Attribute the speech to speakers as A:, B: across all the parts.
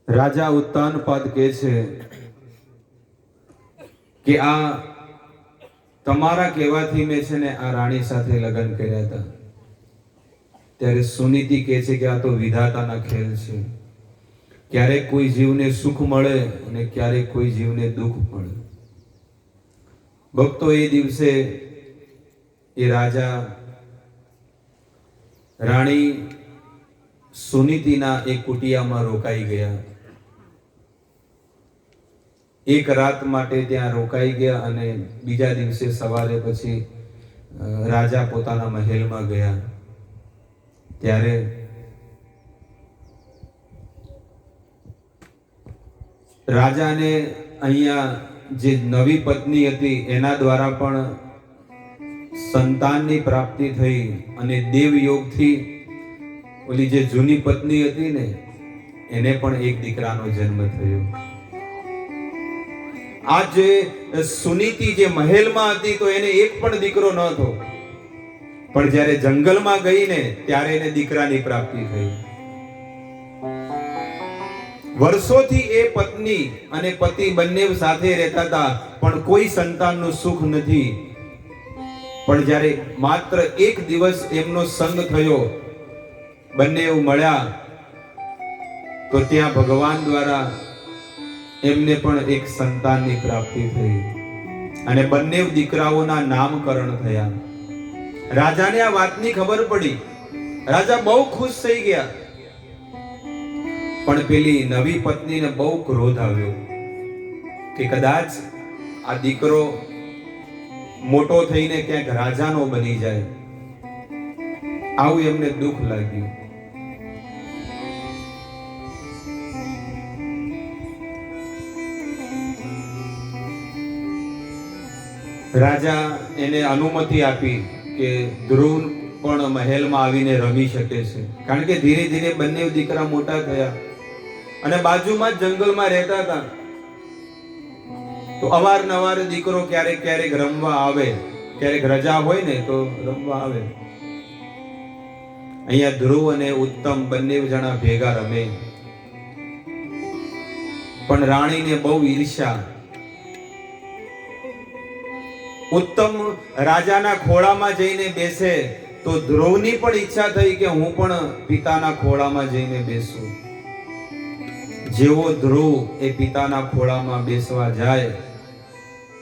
A: રાજા ઉત્તાનપાદ કહે છે કે આ તમારા કહેવાથી મેં છે ને આ રાણી સાથે લગ્ન કર્યા હતા. ત્યારે સુનીતિ કહે છે કે આ તો વિધાતાના ખેલ છે. ક્યારેક કોઈ જીવને સુખ મળે અને ક્યારેક કોઈ જીવને દુઃખ મળે. ભક્તો એ દિવસે એ રાજા રાણી સુનીતિના એક કુટિયામાં રોકાઈ ગયા. એક રાત માટે ત્યાં રોકાઈ ગયા અને બીજા દિવસે સવારે પછી રાજા પોતાના મહેલમાં ગયા. ત્યારે રાજાને અહીંયા જે નવી પત્ની હતી એના દ્વારા પણ સંતાનની પ્રાપ્તિ થઈ અને દેવયોગથી ઓલી જે જૂની પત્ની હતી ને એને પણ એક દીકરાનો જન્મ થયો. આ જે સુનીતિ જે મહેલમાં હતી તો એને એક પણ દીકરો ન હતો, પણ જ્યારે જંગલમાં ગઈ ને ત્યારે એને દીકરાની પ્રાપ્તિ થઈ. વર્ષોથી એ પત્ની અને પતિ બંને સાથે રહેતા હતા પણ કોઈ સંતાનનું સુખ નથી. પણ જ્યારે માત્ર એક દિવસ એમનો સંગ થયો, બંને મળ્યા, તો ત્યાં ભગવાન દ્વારા એમને પણ એક સંતાનની પ્રાપ્તિ થઈ અને બંને દીકરાઓના નામકરણ થયા. રાજાને આ વાતની ખબર પડી. રાજા બહુ ખુશ થઈ ગયા. પણ પેલી નવી પત્નીને બહુ ક્રોધ આવ્યો કે કદાચ આ દીકરો મોટો થઈને ક્યાંક રાજાનો બની જાય. આવું એમને દુઃખ લાગ્યું. રાજા એને અનુમતિ આપી કે ધ્રુવ પણ મહેલમાં આવીને રમી શકે છે, કારણ કે ધીરે ધીરે બંને દીકરા મોટા થયા અને બાજુમાં જ જંગલમાં રહેતા હતા. તો અવારનવાર દીકરો ક્યારેક ક્યારેક રમવા આવે, ક્યારેક રજા હોય ને તો રમવા આવે. અહીંયા ધ્રુવ અને ઉત્તમ બંને જણા ભેગા રમે. પણ રાણીને બહુ ઈર્ષ્યા. ઉત્તમ રાજાના ખોળામાં જઈને બેસે તો ધ્રુવની પણ ઈચ્છા થઈ કે હું પણ પિતાના ખોળામાં જઈને બેસું. જેવો ધ્રુવ એ પિતાના ખોળામાં બેસવા જાય,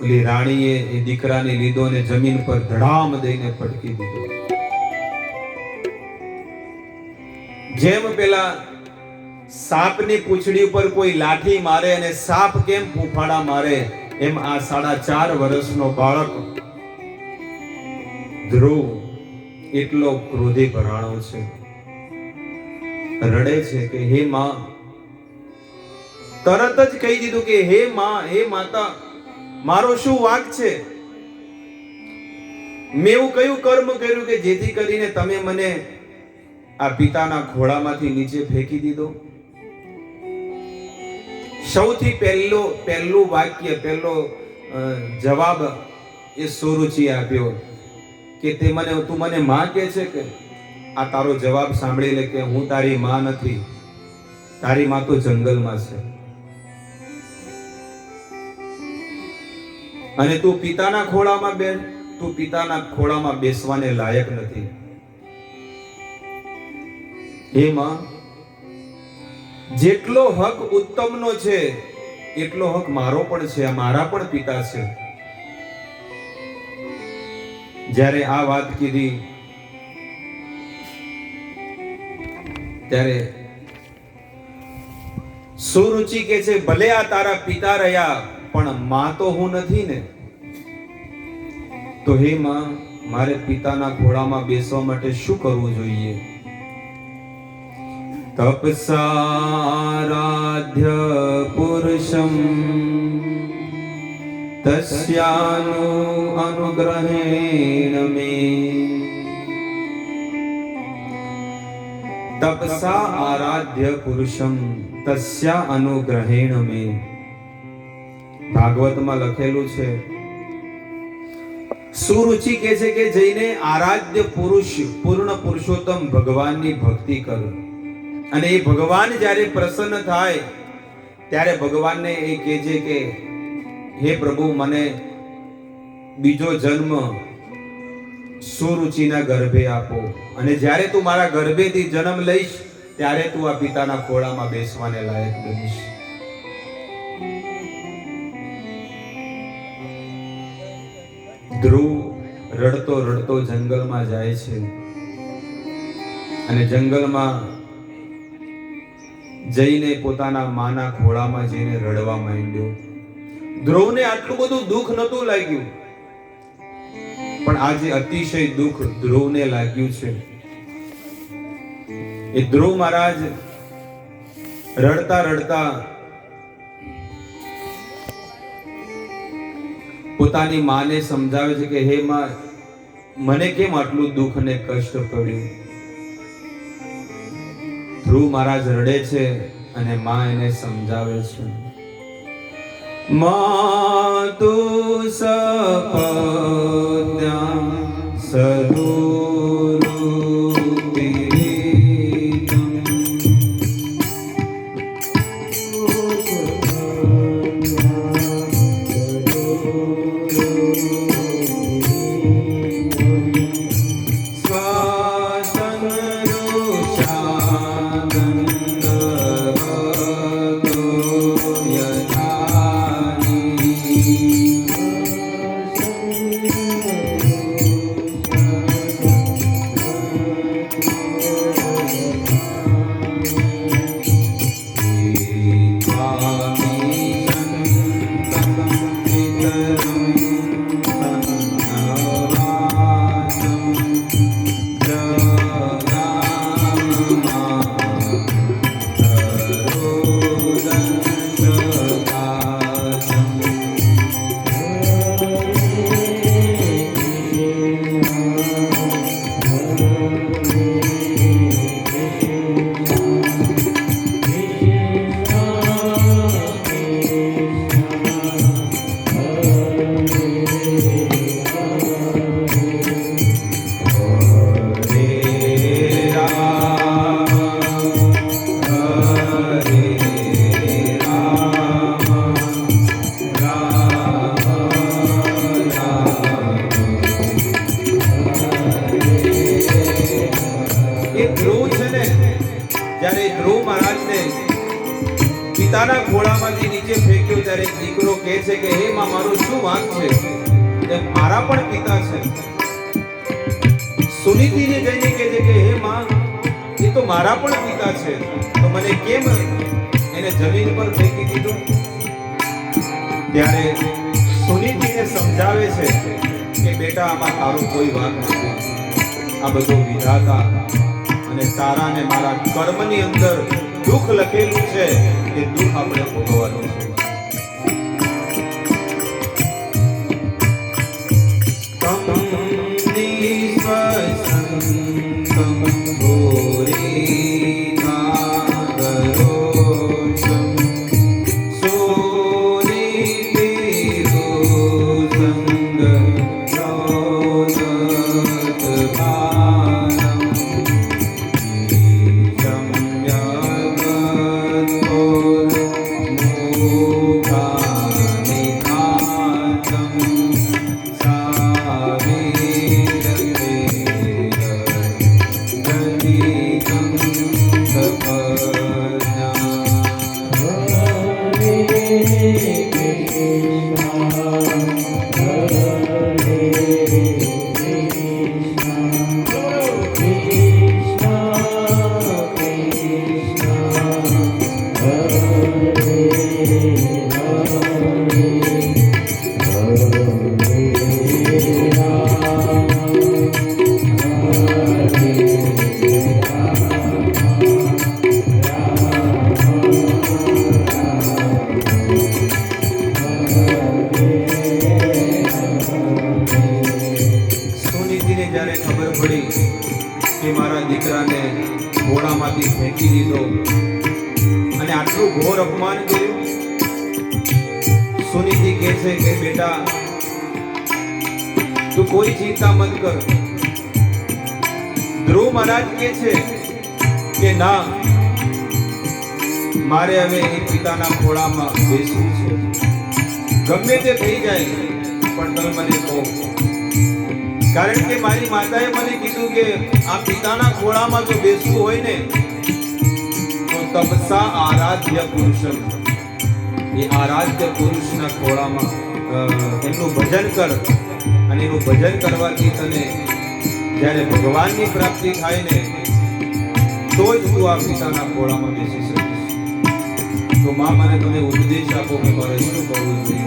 A: ઓલી રાણીએ એ દીકરાને લીધો ને જમીન પર ધડામ દઈને પટકી દીધો. જેમ પેલા સાપની પૂંછડી ઉપર કોઈ લાઠી મારે અને સાપ કેમ ફૂફાડા મારે, એમ આ 4.5 વર્ષનો બાળક ધ્રુવ એટલો ક્રોધી ભરાણો છે. રડે છે કે હે માં, તરત જ કહી દીધું કે હે માં, હે માતા, મારો શું વાંક છે? મેં એવું કયું કર્મ કર્યું કે જેથી કરીને તમે મને આ પિતાના ખોળામાંથી નીચે ફેંકી દીધો? સૌથી પહેલું વાક્ય, પહેલો જવાબ એ સુરુચિ આપ્યો કે તું મને માં કહે છે કે આ તારો જવાબ સાંભળી લે કે હું તારી માં નથી, તારી માં તો જંગલમાં છે અને તું પિતાના ખોળામાં બેસવાને લાયક નથી. હે માં, જેટલો હક ઉત્તમનો છે એટલો હક મારો પણ છે, મારા પણ પિતા છે. જ્યારે આ વાત કીધી ત્યારે સુરુચિ કે છે ભલે આ તારા પિતા રહ્યા પણ માં તો હું નથી ને. તો હે માં, મારે પિતાના ખોળામાં બેસવા માટે શું કરવું જોઈએ? તપસારાધ્ય પુરુષમ તસ્યાનુ અનુગ્रहेण મે. તપસા આરાધ્ય પુરુષમ તસ્યા અનુગ્रहेण મે. ભાગવતમાં લખેલું છે, સુરુચિ કહે છે કે જઈને આરાધ્ય પુરુષ, પૂર્ણ પુરુષોત્તમ ભગવાનની ભક્તિ કરો અને એ ભગવાન જ્યારે પ્રસન્ન થાય ત્યારે ભગવાનને એ કહેજે કે હે પ્રભુ, મને બીજો જન્મ સુરુચિના ગર્ભે આપો, અને જ્યારે તું મારા ગર્ભેથી જન્મ લઈશ ત્યારે તું આ પિતાના ખોળામાં બેસવાને લાયક બનીશ. ધ્રુવ રડતો રડતો જંગલમાં જાય છે, અને જંગલમાં જઈને પોતાના માના ખોળામાં જઈને રડવા માંડ્યો. ધ્રુવને આટલું બધું દુઃખ નહોતું લાગ્યું, પણ આજે અતિશય દુઃખ ધ્રુવને લાગ્યું છે. એ ધ્રુવ મહારાજ રડતા રડતા પોતાની માને સમજાવે છે કે હે માં, મને કેમ આટલું દુઃખ અને કષ્ટ પડ્યું. ધ્રુવ મહારાજ રડે છે અને માં એને સમજાવે છે. માતુ સપદ્યાં સદુરુતિરિતં પિતાના ખોળામાંથી નીચે ફેંક્યો ત્યારે દીકરો કહે છે કે હે માં, મારો શું વાંક છે? મારા પણ પિતા છે. સુનીતિને જઈને કહે છે કે હે માં, એ તો મારા પણ પિતા છે, તો મને કેમ એને જમીન પર ફેંકી દીધો? ત્યારે સુનીતિને સમજાવે છે કે બેટા, આમાં તારો કોઈ વાંક નથી. આ બધો વિધાતા અને તારા ને મારા કર્મની અંદર દુઃખ લખેલું છે, એ દુઃખ આપણે ભોગવવાનું છે. ખોળામાંથી ફેંકી દીધો અને આટલું ઘોર અપમાન કર્યું. સુનીતિ કહે છે કે બેટા, તું કોઈ ચિંતા મત કર. ધ્રુવ મહારાજ કહે છે કે ના, મારે હવે એ પિતાના ખોળામાં બેસવું છે. ગમે તે થઈ જાય પણ તમે મને કહો, કારણ કે મારી માતાએ મને કીધું કે આ પિતાના ખોળામાં જો બેસવું હોય ને તો તપસા આરાધ્ય પુરુષમ, એ આરાધ્ય પુરુષના ખોળામાં એમનું ભજન કર, અને એનું ભજન કરવાથી તને જ્યારે ભગવાનની પ્રાપ્તિ થાય ને તો જ તું આ પિતાના ખોળામાં બેસી શકીશ. તો માં મને તમે ઉપદેશ આપો કે મારે શું કરવું જોઈએ.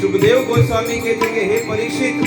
A: સુખદેવ ગોસ્વામી કહે છે કે હે પરીક્ષિત,